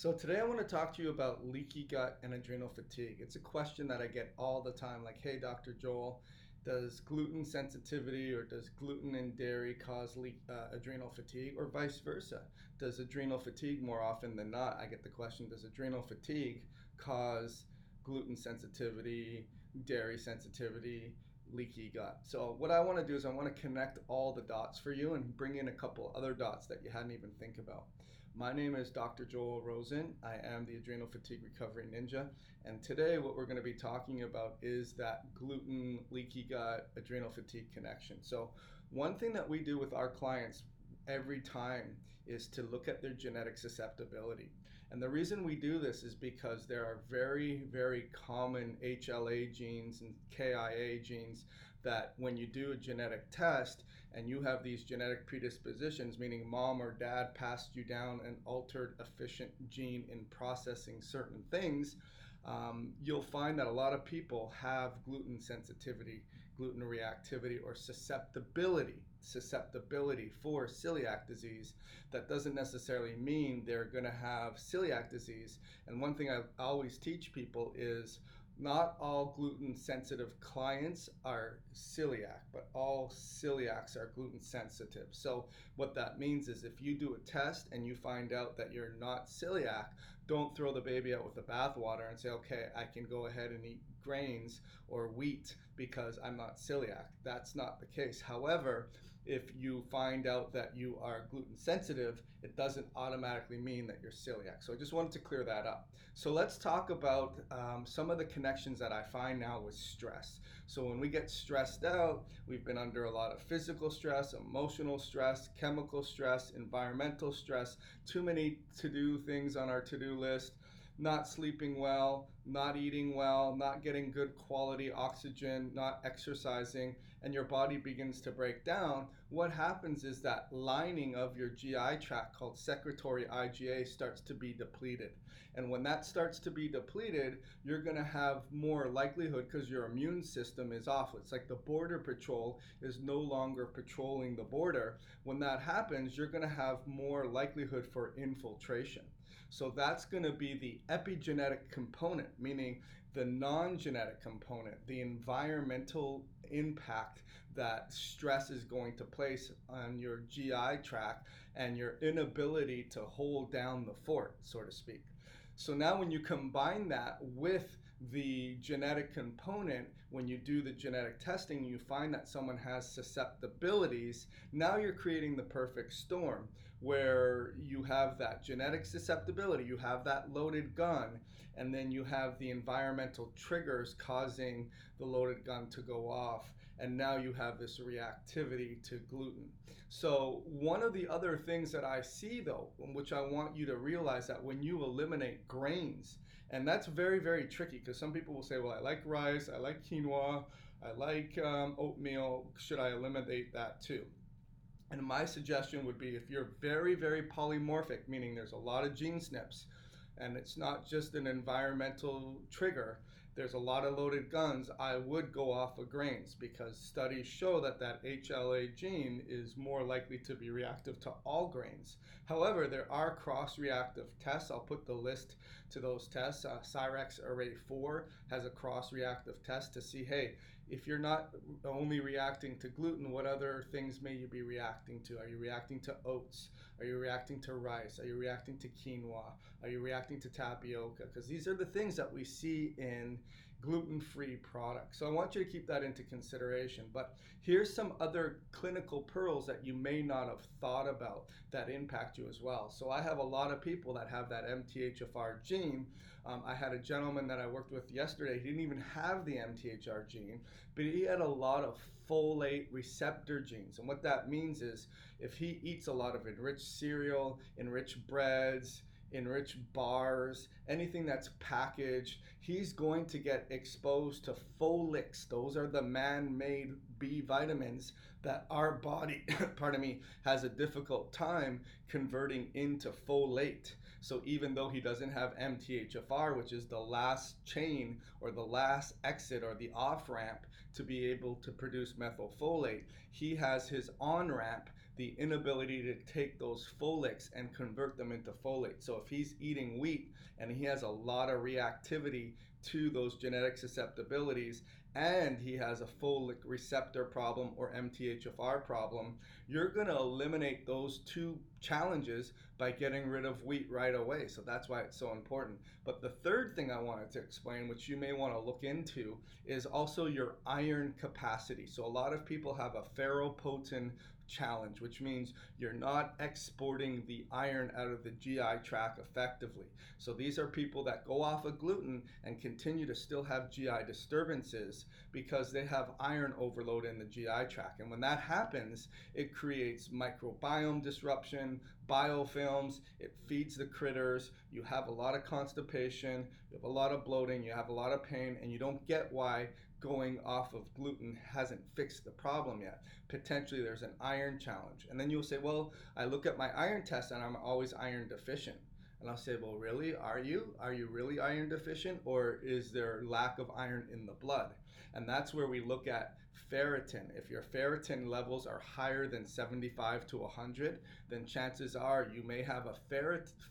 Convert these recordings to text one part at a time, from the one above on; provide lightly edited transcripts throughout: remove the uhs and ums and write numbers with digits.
So today I want to talk to you about leaky gut and adrenal fatigue. It's a question that I get all the time, like, hey, Dr. Joel, does gluten sensitivity or does gluten in dairy cause adrenal fatigue, or vice versa? Does adrenal fatigue, more often than not, I get the question, does adrenal fatigue cause gluten sensitivity, dairy sensitivity, leaky gut? So what I want to do is I want to connect all the dots for you and bring in a couple other dots that you hadn't even think about. My name is Dr. Joel Rosen. I am the Adrenal Fatigue Recovery Ninja. And today what we're going to be talking about is that gluten, leaky gut, adrenal fatigue connection. So one thing that we do with our clients every time is to look at their genetic susceptibility. And the reason we do this is because there are very, very common HLA genes and KIA genes that when you do a genetic test and you have these genetic predispositions, meaning mom or dad passed you down an altered efficient gene in processing certain things, you'll find that a lot of people have gluten sensitivity, gluten reactivity, or susceptibility for celiac disease. That doesn't necessarily mean they're going to have celiac disease. And one thing I always teach people is not all gluten sensitive clients are celiac, but all celiacs are gluten sensitive. So what that means is if you do a test and you find out that you're not celiac, don't throw the baby out with the bathwater and say, okay, I can go ahead and eat grains or wheat because I'm not celiac. That's not the case. However, if you find out that you are gluten sensitive, it doesn't automatically mean that you're celiac. So I just wanted to clear that up. So let's talk about some of the connections that I find now with stress. So when we get stressed out, we've been under a lot of physical stress, emotional stress, chemical stress, environmental stress, too many to-do things on our to-do list, not sleeping well, not eating well, not getting good quality oxygen, not exercising, and your body begins to break down. What happens is that lining of your GI tract called secretory IgA starts to be depleted. And when that starts to be depleted, you're going to have more likelihood, because your immune system is off. It's like the border patrol is no longer patrolling the border. When that happens, you're going to have more likelihood for infiltration. So that's going to be the epigenetic component, meaning the non-genetic component, the environmental impact that stress is going to place on your GI tract and your inability to hold down the fort, so to speak. So now when you combine that with the genetic component, when you do the genetic testing, you find that someone has susceptibilities. Now you're creating the perfect storm where you have that genetic susceptibility, you have that loaded gun, and then you have the environmental triggers causing the loaded gun to go off. And now you have this reactivity to gluten. So one of the other things that I see, though, which I want you to realize, that when you eliminate grains, and that's very, very tricky, because some people will say, well, I like rice, I like quinoa, I like oatmeal, should I eliminate that too? And my suggestion would be, if you're very, very polymorphic, meaning there's a lot of gene SNPs, and it's not just an environmental trigger, there's a lot of loaded guns, I would go off of grains, because studies show that that HLA gene is more likely to be reactive to all grains. However, there are cross-reactive tests. I'll put the list to those tests. Cyrex Array 4 has a cross-reactive test to see, hey, if you're not only reacting to gluten, what other things may you be reacting to? Are you reacting to oats? Are you reacting to rice? Are you reacting to quinoa? Are you reacting to tapioca? Because these are the things that we see in gluten-free products. So I want you to keep that into consideration. But here's some other clinical pearls that you may not have thought about that impact you as well. So I have a lot of people that have that MTHFR gene. I had a gentleman that I worked with yesterday. He didn't even have the MTHFR gene, but he had a lot of folate receptor genes. And what that means is, if he eats a lot of enriched cereal, enriched breads, enriched bars, anything that's packaged, he's going to get exposed to folates. Those are the man-made B vitamins that our body, pardon me, has a difficult time converting into folate. So even though he doesn't have MTHFR, which is the last chain or the last exit or the off ramp to be able to produce methylfolate, he has his on ramp the inability to take those folates and convert them into folate. So if he's eating wheat and he has a lot of reactivity to those genetic susceptibilities, and he has a folate receptor problem or MTHFR problem, you're going to eliminate those two challenges by getting rid of wheat right away. So that's why it's so important. But the third thing I wanted to explain, which you may want to look into, is also your iron capacity. So a lot of people have a ferropotent challenge, which means you're not exporting the iron out of the GI tract effectively. So these are people that go off of gluten and continue to still have GI disturbances because they have iron overload in the GI tract. And when that happens, it creates microbiome disruption, biofilms, it feeds the critters, you have a lot of constipation, you have a lot of bloating, you have a lot of pain, and you don't get why going off of gluten hasn't fixed the problem yet. Potentially there's an iron challenge. And then you'll say, well, I look at my iron test and I'm always iron deficient. And I'll say, well, really? Are you? Are you really iron deficient, or is there lack of iron in the blood? And that's where we look at ferritin. If your ferritin levels are higher than 75 to 100, then chances are you may have a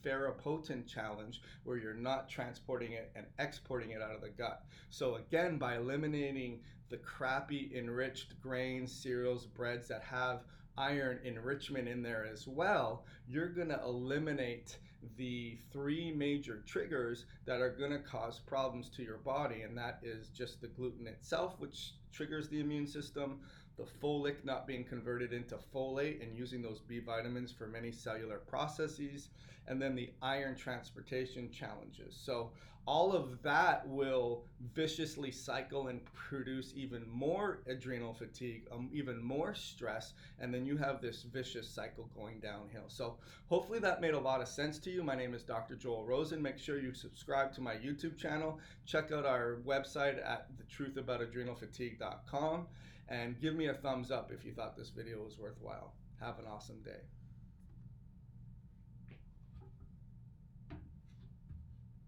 ferropotent challenge where you're not transporting it and exporting it out of the gut. So again, by eliminating the crappy enriched grains, cereals, breads that have iron enrichment in there as well, you're going to eliminate the three major triggers that are going to cause problems to your body, and that is just the gluten itself, which triggers the immune system, the folate not being converted into folate and using those B vitamins for many cellular processes, and then the iron transportation challenges. So all of that will viciously cycle and produce even more adrenal fatigue, even more stress, and then you have this vicious cycle going downhill. So hopefully that made a lot of sense to you. My name is Dr. Joel Rosen. Make sure you subscribe to my YouTube channel. Check out our website at thetruthaboutadrenalfatigue.com, and give me a thumbs up if you thought this video was worthwhile. Have an awesome day.